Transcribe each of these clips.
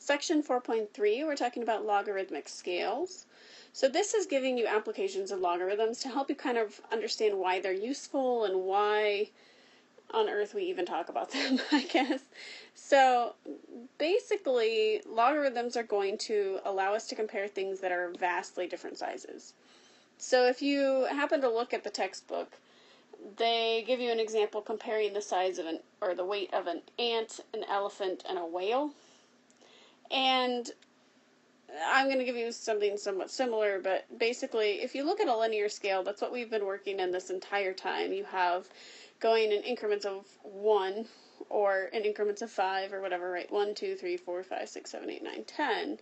Section 4.3, we're talking about logarithmic scales. So this is giving you applications of logarithms to help you kind of understand why they're useful and why on earth we even talk about them, I guess. So basically, logarithms are going to allow us to compare things that are vastly different sizes. So if you happen to look at the textbook, they give you an example comparing the size of or the weight of an ant, an elephant, and a whale. And I'm going to give you something somewhat similar, but basically, if you look at a linear scale, that's what we've been working in this entire time. You have going in increments of 1, or in increments of 5, or whatever, right? 1, 2, 3, 4, 5, 6, 7, 8, 9, 10.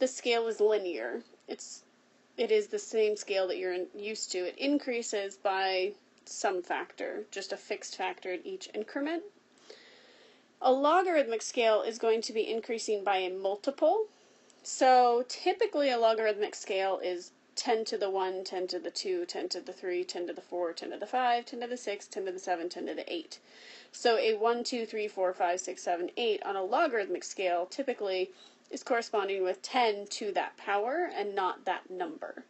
The scale is linear. It is the same scale that you're used to. It increases by some factor, just a fixed factor at each increment. A logarithmic scale is going to be increasing by a multiple. So typically a logarithmic scale is 10 to the 1, 10 to the 2, 10 to the 3, 10 to the 4, 10 to the 5, 10 to the 6, 10 to the 7, 10 to the 8. So a 1, 2, 3, 4, 5, 6, 7, 8 on a logarithmic scale typically is corresponding with 10 to that power and not that number.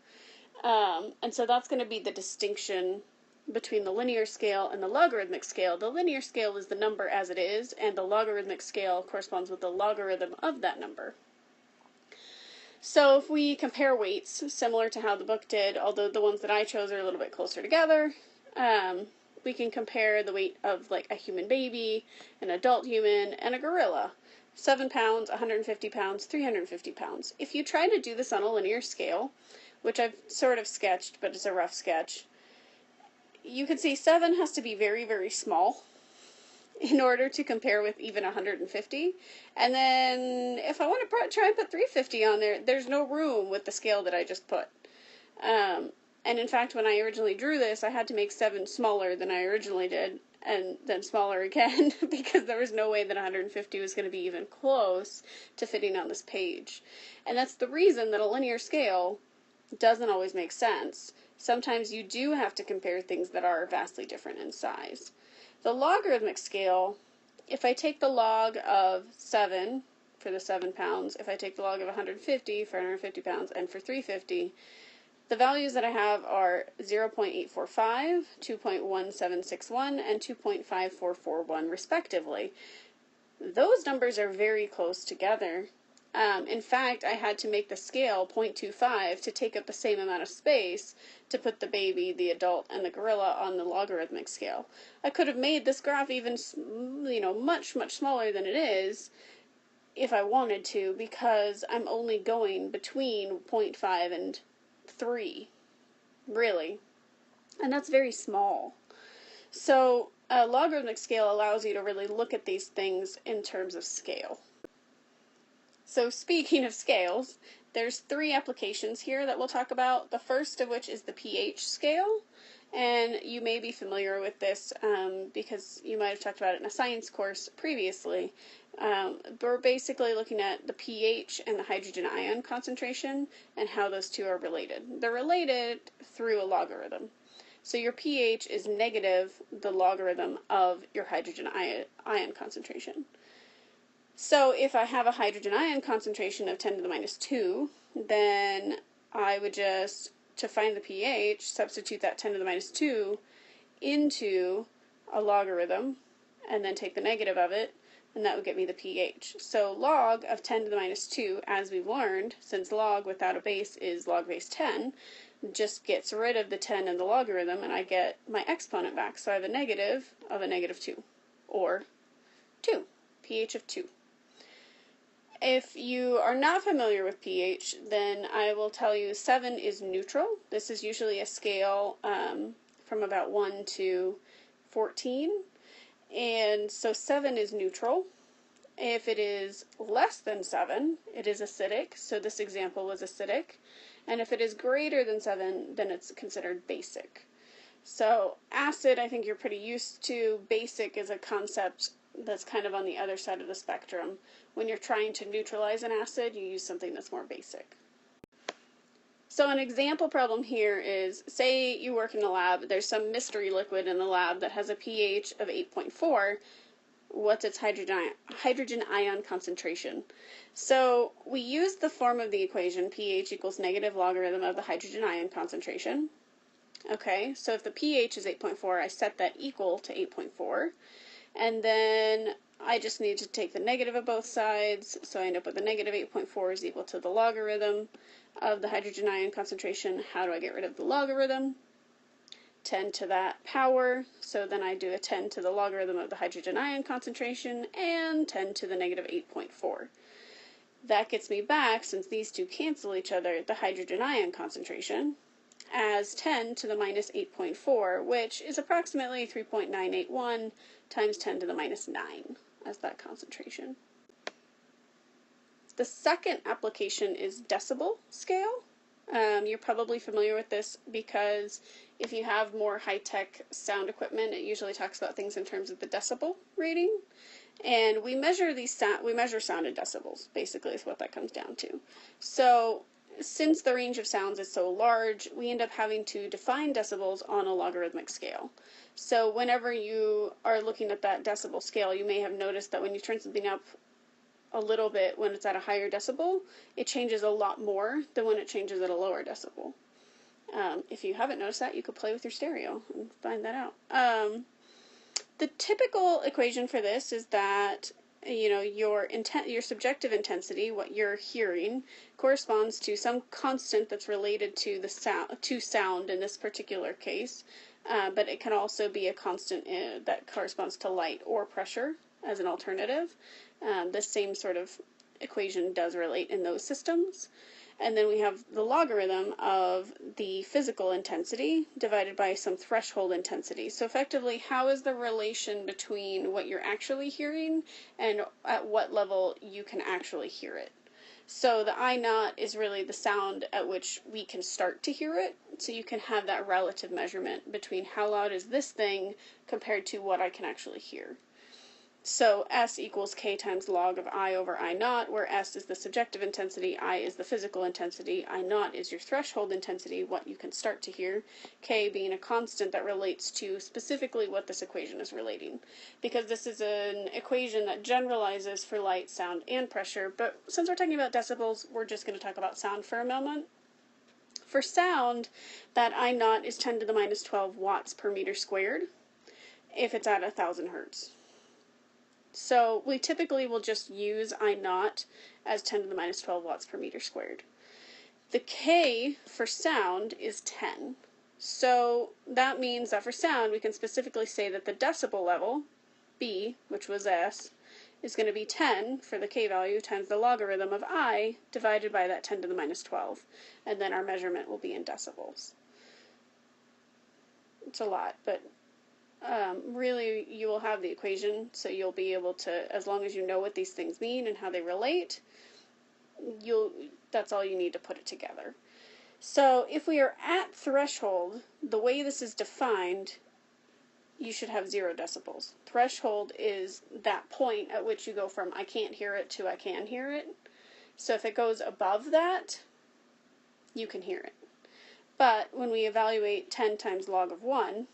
And so that's going to be the distinction between the linear scale and the logarithmic scale. The linear scale is the number as it is, and the logarithmic scale corresponds with the logarithm of that number. So if we compare weights, similar to how the book did, although the ones that I chose are a little bit closer together, we can compare the weight of like a human baby, an adult human, and a gorilla. 7 pounds, 150 pounds, 350 pounds. If you try to do this on a linear scale, which I've sort of sketched, but it's a rough sketch, you can see 7 has to be very, very small in order to compare with even 150. And then if I want to try and put 350 on there, there's no room with the scale that I just put. And in fact, when I originally drew this, I had to make 7 smaller than I originally did, and then smaller again, because there was no way that 150 was going to be even close to fitting on this page. And that's the reason that a linear scale doesn't always make sense. Sometimes you do have to compare things that are vastly different in size. The logarithmic scale, if I take the log of 7 for the 7 pounds, if I take the log of 150 for 150 pounds, and for 350, the values that I have are 0.845, 2.1761, and 2.5441 respectively. Those numbers are very close together. In fact, I had to make the scale 0.25 to take up the same amount of space to put the baby, the adult, and the gorilla on the logarithmic scale. I could have made this graph even, much, much smaller than it is if I wanted to, because I'm only going between 0.5 and 3, really. And that's very small. So a logarithmic scale allows you to really look at these things in terms of scale. So speaking of scales, there's 3 applications here that we'll talk about. The first of which is the pH scale, and you may be familiar with this because you might have talked about it in a science course previously. We're basically looking at the pH and the hydrogen ion concentration and how those two are related. They're related through a logarithm. So your pH is negative the logarithm of your hydrogen ion concentration. So if I have a hydrogen ion concentration of 10 to the minus 2, then I would just, to find the pH, substitute that 10 to the minus 2 into a logarithm, and then take the negative of it, and that would get me the pH. So log of 10 to the minus 2, as we've learned, since log without a base is log base 10, just gets rid of the 10 in the logarithm, and I get my exponent back. So I have a negative of a negative 2, or 2, pH of 2. If you are not familiar with pH, then I will tell you 7 is neutral. This is usually a scale from about 1 to 14. And so 7 is neutral. If it is less than 7, it is acidic. So this example was acidic. And if it is greater than 7, then it's considered basic. So acid, I think you're pretty used to. Basic is a concept that's kind of on the other side of the spectrum. When you're trying to neutralize an acid, you use something that's more basic. So an example problem here is, say you work in a lab, there's some mystery liquid in the lab that has a pH of 8.4. what's its hydrogen ion concentration? So we use the form of the equation pH equals negative logarithm of the hydrogen ion concentration. Okay, so if the pH is 8.4, I set that equal to 8.4, and then I just need to take the negative of both sides, so I end up with a negative 8.4 is equal to the logarithm of the hydrogen ion concentration. How do I get rid of the logarithm? 10 to that power, so then I do a 10 to the logarithm of the hydrogen ion concentration, and 10 to the negative 8.4. That gets me back, since these two cancel each other, the hydrogen ion concentration as 10 to the minus 8.4, which is approximately 3.981 times 10 to the minus 9 as that concentration. The second application is decibel scale. You're probably familiar with this because if you have more high-tech sound equipment, it usually talks about things in terms of the decibel rating. And we measure sound in decibels, basically is what that comes down to. So since the range of sounds is so large, we end up having to define decibels on a logarithmic scale. So whenever you are looking at that decibel scale, you may have noticed that when you turn something up a little bit when it's at a higher decibel, it changes a lot more than when it changes at a lower decibel. If you haven't noticed that, you could play with your stereo and find that out. The typical equation for this is that your subjective intensity, what you're hearing, corresponds to some constant that's related to the sound in this particular case, but it can also be a constant that corresponds to light or pressure as an alternative. The same sort of equation does relate in those systems. And then we have the logarithm of the physical intensity divided by some threshold intensity. So effectively, how is the relation between what you're actually hearing and at what level you can actually hear it? So the I naught is really the sound at which we can start to hear it. So you can have that relative measurement between how loud is this thing compared to what I can actually hear. So S equals K times log of I over I naught, where S is the subjective intensity, I is the physical intensity, I naught is your threshold intensity, what you can start to hear, K being a constant that relates to specifically what this equation is relating. Because this is an equation that generalizes for light, sound, and pressure, but since we're talking about decibels, we're just going to talk about sound for a moment. For sound, that I naught is 10 to the minus 12 watts per meter squared if it's at 1,000 hertz. So we typically will just use I naught as 10 to the minus 12 watts per meter squared. The K for sound is 10. So that means that for sound we can specifically say that the decibel level, B, which was S, is going to be 10 for the K value times the logarithm of I divided by that 10 to the minus 12. And then our measurement will be in decibels. It's a lot, but really you will have the equation, so you'll be able to, as long as you know what these things mean and how they relate, that's all you need to put it together. So if we are at threshold, the way this is defined, you should have 0 decibels. Threshold is that point at which you go from I can't hear it to I can hear it. So if it goes above that, you can hear it. But when we evaluate 10 times log of 1,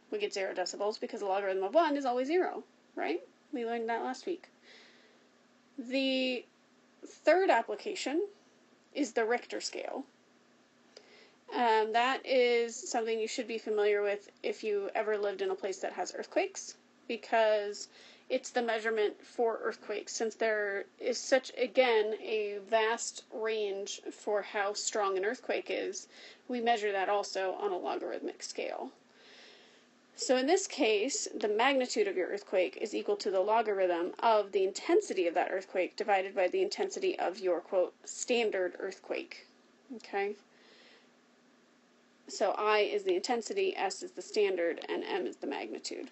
we get 0 decibels because the logarithm of 1 is always 0, right? We learned that last week. The third application is the Richter scale. That is something you should be familiar with if you ever lived in a place that has earthquakes, because it's the measurement for earthquakes. Since there is such, again, a vast range for how strong an earthquake is, we measure that also on a logarithmic scale. So in this case, the magnitude of your earthquake is equal to the logarithm of the intensity of that earthquake divided by the intensity of your, quote, standard earthquake. Okay? So I is the intensity, S is the standard, and M is the magnitude.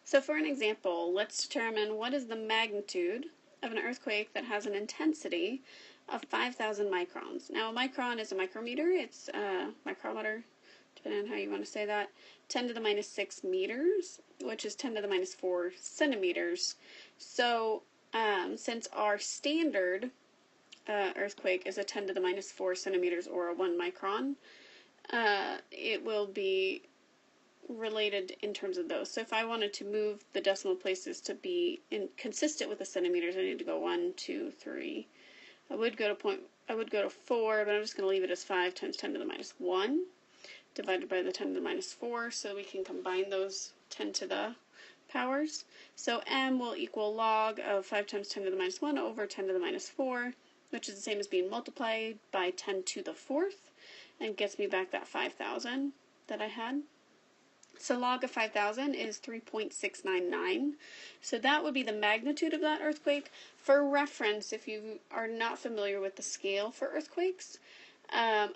So for an example, let's determine what is the magnitude of an earthquake that has an intensity of 5,000 microns. Now a micron is a micrometer, it's a micrometer, depending on how you want to say that, 10 to the minus 6 meters, which is 10 to the minus 4 centimeters. So since our standard earthquake is a 10 to the minus 4 centimeters or a 1 micron, it will be related in terms of those. So if I wanted to move the decimal places to be consistent with the centimeters, I need to go 1, 2, 3. I would go to 4, but I'm just going to leave it as 5 times 10 to the minus 1 divided by the 10 to the minus 4, so we can combine those 10 to the powers. So m will equal log of 5 times 10 to the minus 1 over 10 to the minus 4, which is the same as being multiplied by 10 to the 4th, and gets me back that 5,000 that I had. So log of 5,000 is 3.699. So that would be the magnitude of that earthquake. For reference, if you are not familiar with the scale for earthquakes, a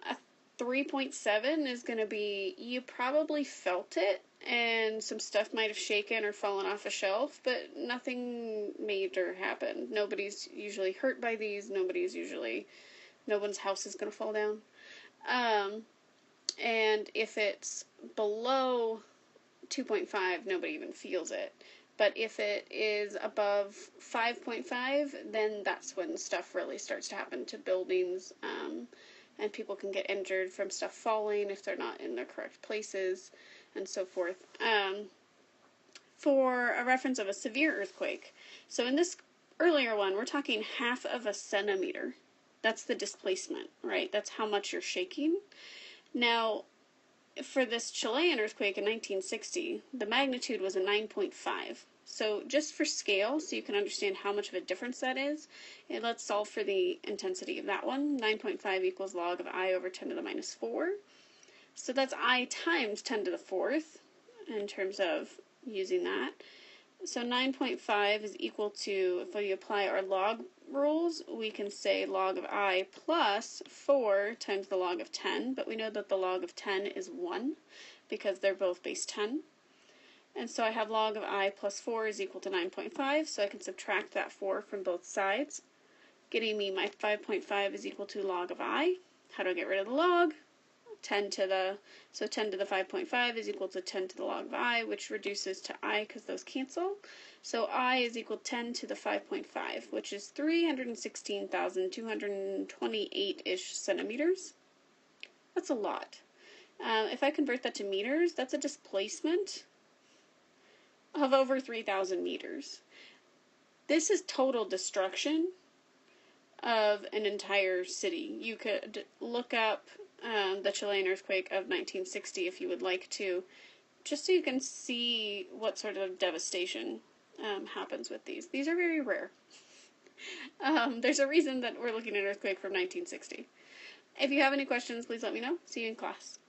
3.7 is going to be, you probably felt it, and some stuff might have shaken or fallen off a shelf, but nothing major happened. Nobody's usually hurt by these. No one's house is going to fall down. And if it's below 2.5, nobody even feels it. But if it is above 5.5, then that's when stuff really starts to happen to buildings, and people can get injured from stuff falling if they're not in their correct places, and so forth. For a reference of a severe earthquake, so in this earlier one, we're talking half of a centimeter. That's the displacement, right? That's how much you're shaking. Now, for this Chilean earthquake in 1960, the magnitude was a 9.5. So just for scale, so you can understand how much of a difference that is, and let's solve for the intensity of that one. 9.5 equals log of I over 10 to the minus 4. So that's I times 10 to the 4th in terms of using that. So 9.5 is equal to, if we apply our log rules, we can say log of I plus 4 times the log of 10, but we know that the log of 10 is 1 because they're both base 10. And so I have log of I plus 4 is equal to 9.5, so I can subtract that 4 from both sides, getting me my 5.5 is equal to log of I. How do I get rid of the log? 10 to the 5.5 is equal to 10 to the log of I, which reduces to I because those cancel. So I is equal to 10 to the 5.5, which is 316,228-ish centimeters. That's a lot. If I convert that to meters, that's a displacement of over 3,000 meters. This is total destruction of an entire city. You could look up the Chilean earthquake of 1960 if you would like to, just so you can see what sort of devastation happens with these. These are very rare. There's a reason that we're looking at an earthquake from 1960. If you have any questions, please let me know. See you in class.